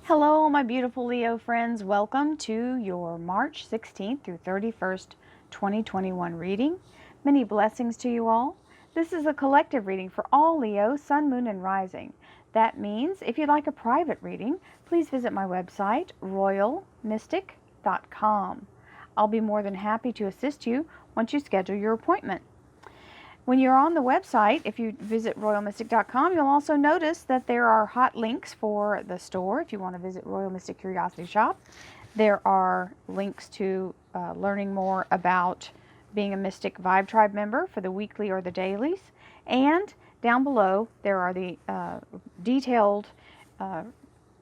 Hello, my beautiful Leo friends. Welcome to your March 16th through 31st, 2021 reading. Many blessings to you all. This is a collective reading for all Leo, Sun, Moon, and Rising. That means if you'd like a private reading, please visit my website, royalmystic.com. I'll be more than happy to assist you once you schedule your appointment. When you're on the website, if you visit royalmystic.com, you'll also notice that there are hot links for the store if you want to visit Royal Mystic Curiosity Shop. There are links to learning more about being a Mystic Vibe Tribe member for the weekly or the dailies. And down below, there are the detailed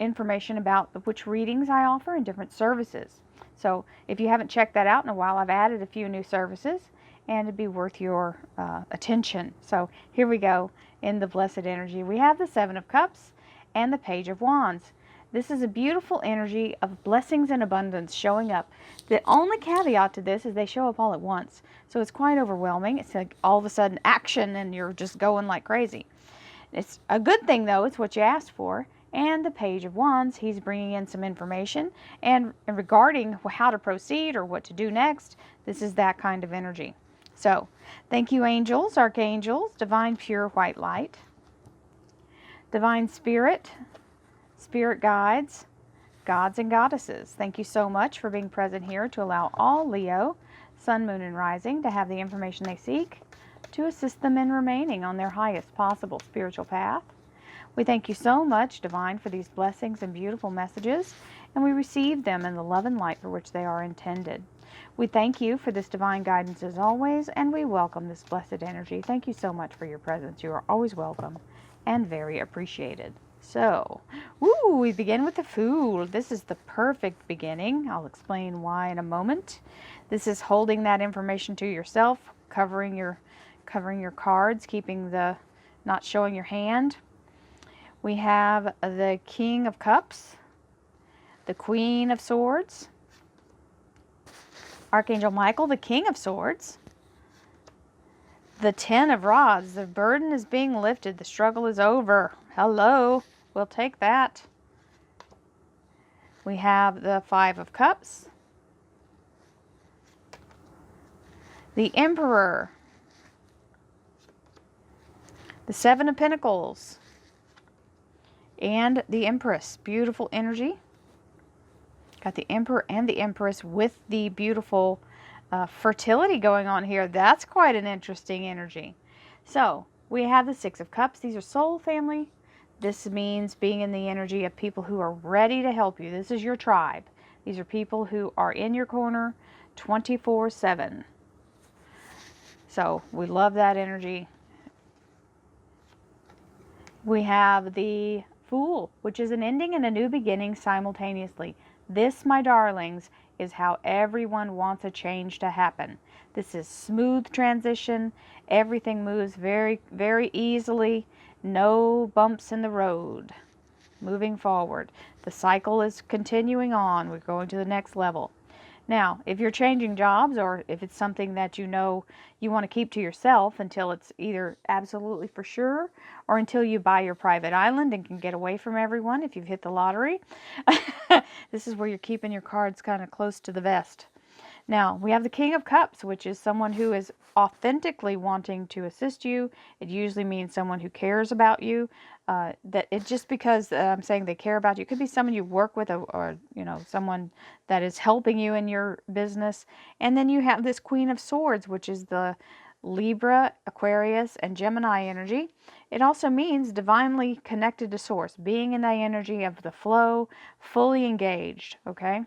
information about which readings I offer and different services. So if you haven't checked that out in a while, I've added a few new services, and it'd be worth your attention. So here we go in the blessed energy. We have the Seven of Cups and the Page of Wands. This is a beautiful energy of blessings and abundance showing up. The only caveat to this is they show up all at once. So it's quite overwhelming. It's like all of a sudden action and you're just going like crazy. It's a good thing though. It's what you asked for. And the Page of Wands, he's bringing in some information and regarding how to proceed or what to do next. This is that kind of energy. So, thank you, angels, archangels, divine pure white light, divine spirit, spirit guides, gods and goddesses. Thank you so much for being present here to allow all Leo, Sun, Moon, and Rising to have the information they seek to assist them in remaining on their highest possible spiritual path. We thank you so much, Divine, for these blessings and beautiful messages, and we receive them in the love and light for which they are intended. We thank you for this divine guidance as always, and we welcome this blessed energy. Thank you so much for your presence. You are always welcome and very appreciated. So, we begin with the Fool. This is the perfect beginning. I'll explain why in a moment. This is holding that information to yourself, covering your cards, keeping not showing your hand. We have the King of Cups, the Queen of Swords, Archangel Michael, the King of Swords, the Ten of Rods. The burden is being lifted. The struggle is over. Hello. We'll take that. We have the Five of Cups, the Emperor, the Seven of Pentacles, and the Empress. Beautiful energy. Got the Emperor and the Empress with the beautiful fertility going on here. That's quite an interesting energy. So we have the Six of Cups. These are soul family. This means being in the energy of people who are ready to help you. This is your tribe. These are people who are in your corner 24/7. So we love that energy. We have the Fool, which is an ending and a new beginning simultaneously. This, my darlings, is how everyone wants a change to happen. This is smooth transition. Everything moves very, very easily. No bumps in the road. Moving forward. The cycle is continuing on. We're going to the next level. Now, if you're changing jobs or if it's something that you know you want to keep to yourself until it's either absolutely for sure or until you buy your private island and can get away from everyone if you've hit the lottery, this is where you're keeping your cards kind of close to the vest. Now, we have the King of Cups, which is someone who is authentically wanting to assist you. It usually means someone who cares about you. That it just because I'm saying they care about you, it could be someone you work with or someone that is helping you in your business. And then you have this Queen of Swords, which is the Libra, Aquarius, and Gemini energy. It also means divinely connected to Source, being in the energy of the flow, fully engaged, okay?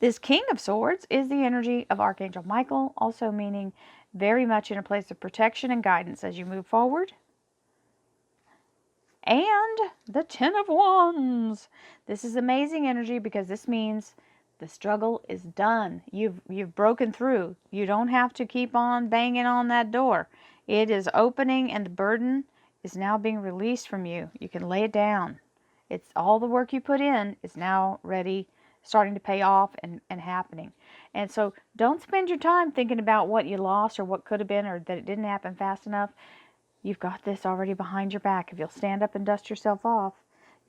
This King of Swords is the energy of Archangel Michael, also meaning very much in a place of protection and guidance as you move forward. And the Ten of Wands. This is amazing energy because this means the struggle is done. You've broken through. You don't have to keep on banging on that door. It is opening and the burden is now being released from you. You can lay it down. It's all the work you put in is now ready, starting to pay off and happening. And so don't spend your time thinking about what you lost or what could have been or that it didn't happen fast enough. You've got this already behind your back. If you'll stand up and dust yourself off,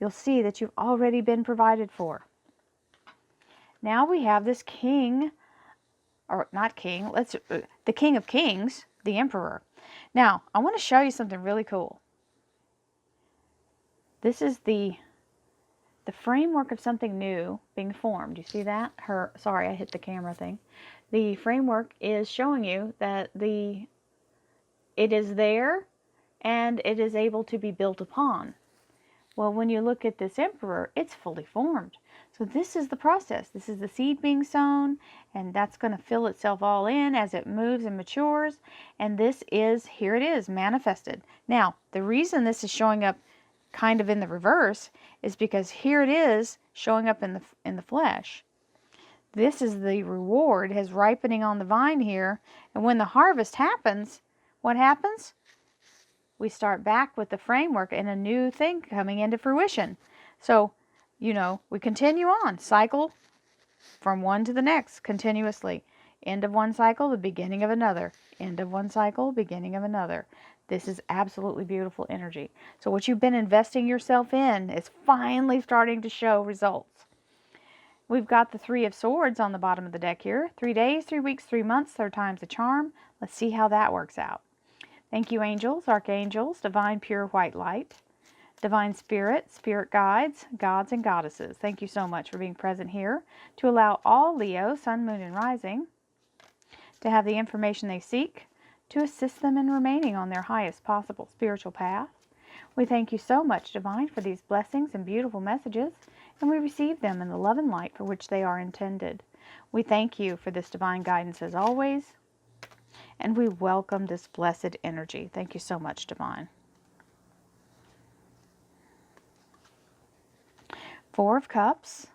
you'll see that you've already been provided for. Now we have this king, or not king, the King of Kings, the Emperor. Now, I want to show you something really cool. This is the framework of something new being formed. You see that? Sorry, I hit the camera thing. The framework is showing you that it is there and it is able to be built upon. Well, when you look at this Emperor, it's fully formed. So this is the process. This is the seed being sown, and that's going to fill itself all in as it moves and matures. And this is, here it is, manifested. Now, the reason this is showing up kind of in the reverse is because here it is showing up in the flesh. This is the reward, is ripening on the vine here. And when the harvest happens, what happens? We start back with the framework and a new thing coming into fruition. So, you know, we continue on, cycle from one to the next continuously. End of one cycle, the beginning of another. End of one cycle, beginning of another. This is absolutely beautiful energy. So what you've been investing yourself in is finally starting to show results. We've got the Three of Swords on the bottom of the deck here. 3 days, 3 weeks, 3 months, 3 times a charm. Let's see how that works out. Thank you, angels, archangels, divine pure white light, divine spirit, spirit guides, gods and goddesses. Thank you so much for being present here to allow all Leo, sun, moon, and rising to have the information they seek to assist them in remaining on their highest possible spiritual path. We thank you so much, Divine, for these blessings and beautiful messages, and we receive them in the love and light for which they are intended. We thank you for this divine guidance as always, and we welcome this blessed energy. Thank you so much, Divine. Four of Cups,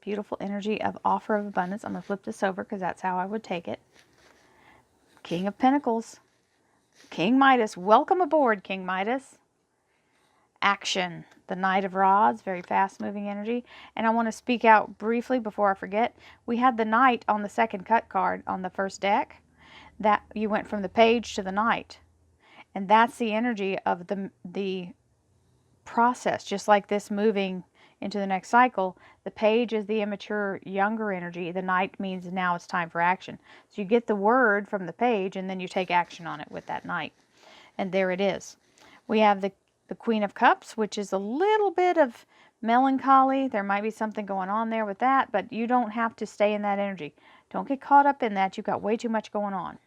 beautiful energy of offer of abundance. I'm going to flip this over because that's how I would take it. King of Pentacles, King Midas. Welcome aboard, King Midas. Action, the Knight of Rods, very fast-moving energy. And I want to speak out briefly before I forget. We had the Knight on the second cut card on the first deck. That you went from the Page to the Knight. And that's the energy of the process, just like this moving into the next cycle. The Page is the immature, younger energy. The Knight means now it's time for action. So you get the word from the Page, and then you take action on it with that Knight. And there it is. We have the Queen of Cups, which is a little bit of melancholy. There might be something going on there with that, but you don't have to stay in that energy. Don't get caught up in that. You've got way too much going on.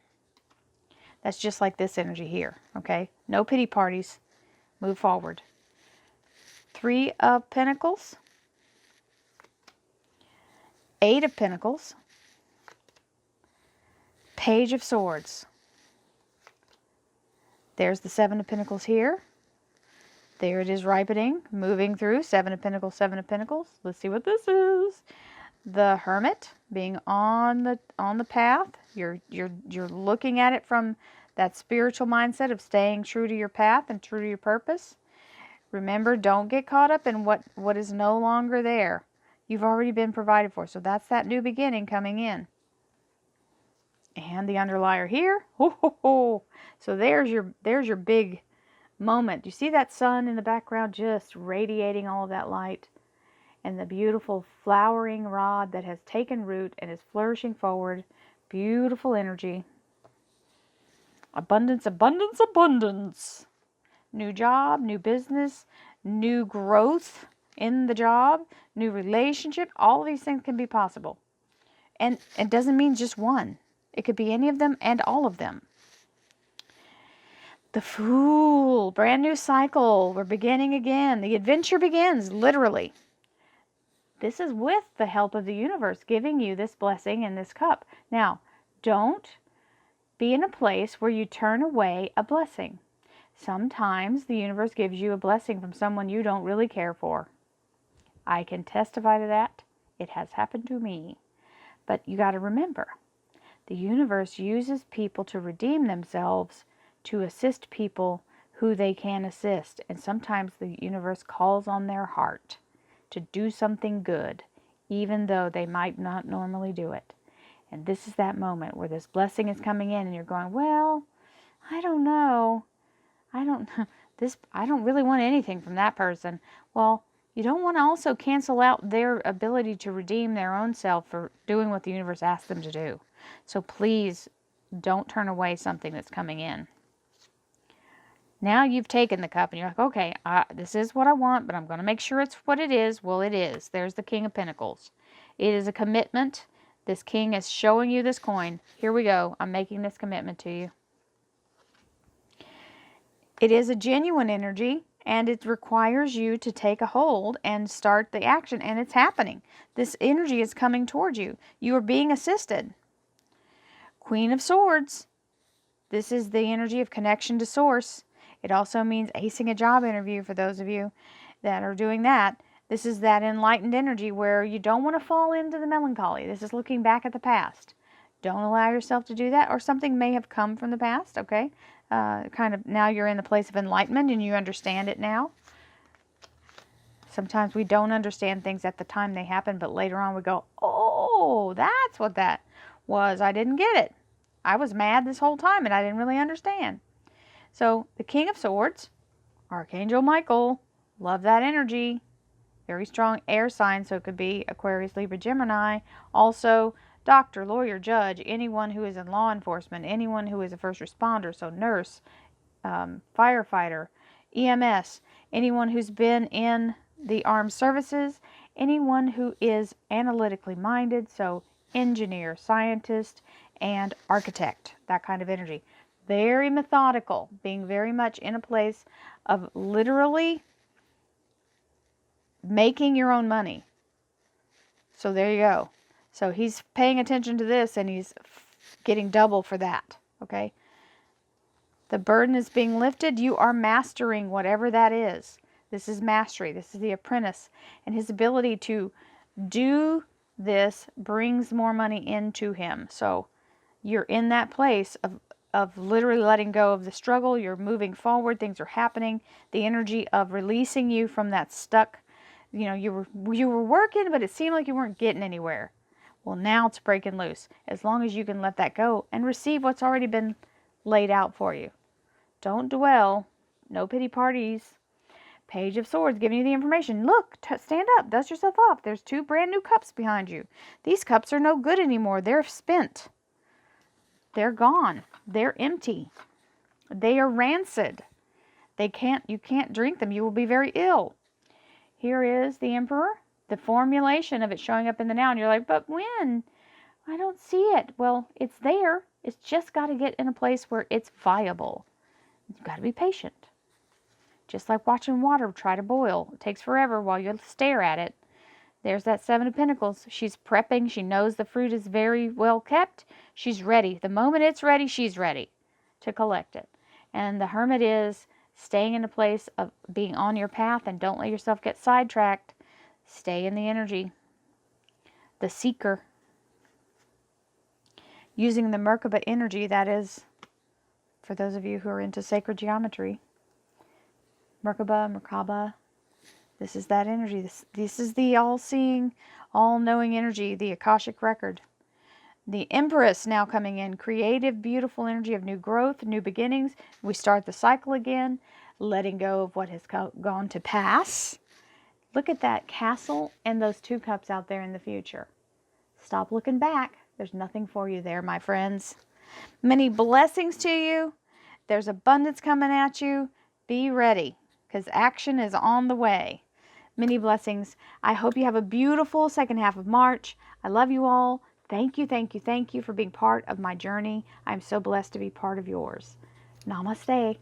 That's just like this energy here, okay? No pity parties. Move forward. Three of Pentacles. Eight of Pentacles. Page of Swords. There's the Seven of Pentacles here. There it is ripening, moving through. Seven of Pentacles, Seven of Pentacles. Let's see what this is. The Hermit, being on the path. You're looking at it from that spiritual mindset of staying true to your path and true to your purpose. Remember, don't get caught up in what is no longer there. You've already been provided for. So that's that new beginning coming in. And the underlier here. Ho, ho, ho. So there's your big moment. You see that sun in the background just radiating all of that light, and the beautiful flowering rod that has taken root and is flourishing forward. Beautiful energy. Abundance, abundance, abundance. New job, new business, new growth in the job, new relationship. All of these things can be possible. And it doesn't mean just one. It could be any of them and all of them. The Fool, brand new cycle. We're beginning again. The adventure begins, literally. This is with the help of the universe giving you this blessing and this cup. Now, don't be in a place where you turn away a blessing. Sometimes the universe gives you a blessing from someone you don't really care for. I can testify to that. It has happened to me. But you got to remember, the universe uses people to redeem themselves, to assist people who they can assist. And sometimes the universe calls on their heart to do something good, even though they might not normally do it. And this is that moment where this blessing is coming in and you're going, well, I don't know. I don't really want anything from that person. Well, you don't want to also cancel out their ability to redeem their own self for doing what the universe asked them to do. So please don't turn away something that's coming in. Now you've taken the cup and you're like, okay, this is what I want, but I'm going to make sure it's what it is. Well, it is. There's the King of Pentacles. It is a commitment. This king is showing you this coin. Here we go. I'm making this commitment to you. It is a genuine energy, and it requires you to take a hold and start the action, and it's happening. This energy is coming towards you. You are being assisted. Queen of Swords. This is the energy of connection to source. It also means acing a job interview for those of you that are doing that. This is that enlightened energy where you don't want to fall into the melancholy. This is looking back at the past. Don't allow yourself to do that, or something may have come from the past, okay? Kind of now you're in the place of enlightenment and you understand it now. Sometimes we don't understand things at the time they happen, but later on we go, oh, that's what that was. I didn't get it. I was mad this whole time and I didn't really understand. So the King of Swords, Archangel Michael, love that energy. Very strong air sign, so it could be Aquarius, Libra, Gemini. Also, doctor, lawyer, judge, anyone who is in law enforcement, anyone who is a first responder, so nurse, firefighter, EMS, anyone who's been in the armed services, anyone who is analytically minded, so engineer, scientist, and architect, that kind of energy. Very methodical, being very much in a place of literally making your own money. So there you go. So he's paying attention to this and he's getting double for that, okay? The burden is being lifted. You are mastering whatever that is. This is mastery. This is the apprentice. And his ability to do this brings more money into him. So you're in that place of literally letting go of the struggle. You're moving forward. Things are happening. The energy of releasing you from that stuck, you know, you were working, but it seemed like you weren't getting anywhere. Well, now it's breaking loose. As long as you can let that go and receive what's already been laid out for you. Don't dwell. No pity parties. Page of Swords giving you the information. Look, stand up. Dust yourself off. There's 2 brand new cups behind you. These cups are no good anymore. They're spent. They're gone. They're empty. They are rancid. You can't drink them. You will be very ill. Here is the Emperor. The formulation of it showing up in the now. And you're like, but when? I don't see it. Well, it's there. It's just got to get in a place where it's viable. You've got to be patient. Just like watching water try to boil. It takes forever while you stare at it. There's that 7 of Pentacles. She's prepping. She knows the fruit is very well kept. She's ready. The moment it's ready, she's ready to collect it. And the Hermit is staying in a place of being on your path, and don't let yourself get sidetracked. Stay in the energy. The Seeker. Using the Merkaba energy, that is, for those of you who are into sacred geometry. Merkaba. This is that energy. This is the all-seeing, all-knowing energy, the Akashic record. The Empress now coming in. Creative, beautiful energy of new growth, new beginnings. We start the cycle again, letting go of what has gone to pass. Look at that castle and those 2 cups out there in the future. Stop looking back. There's nothing for you there, my friends. Many blessings to you. There's abundance coming at you. Be ready, because action is on the way. Many blessings. I hope you have a beautiful second half of March. I love you all. Thank you, thank you, thank you for being part of my journey. I'm so blessed to be part of yours. Namaste.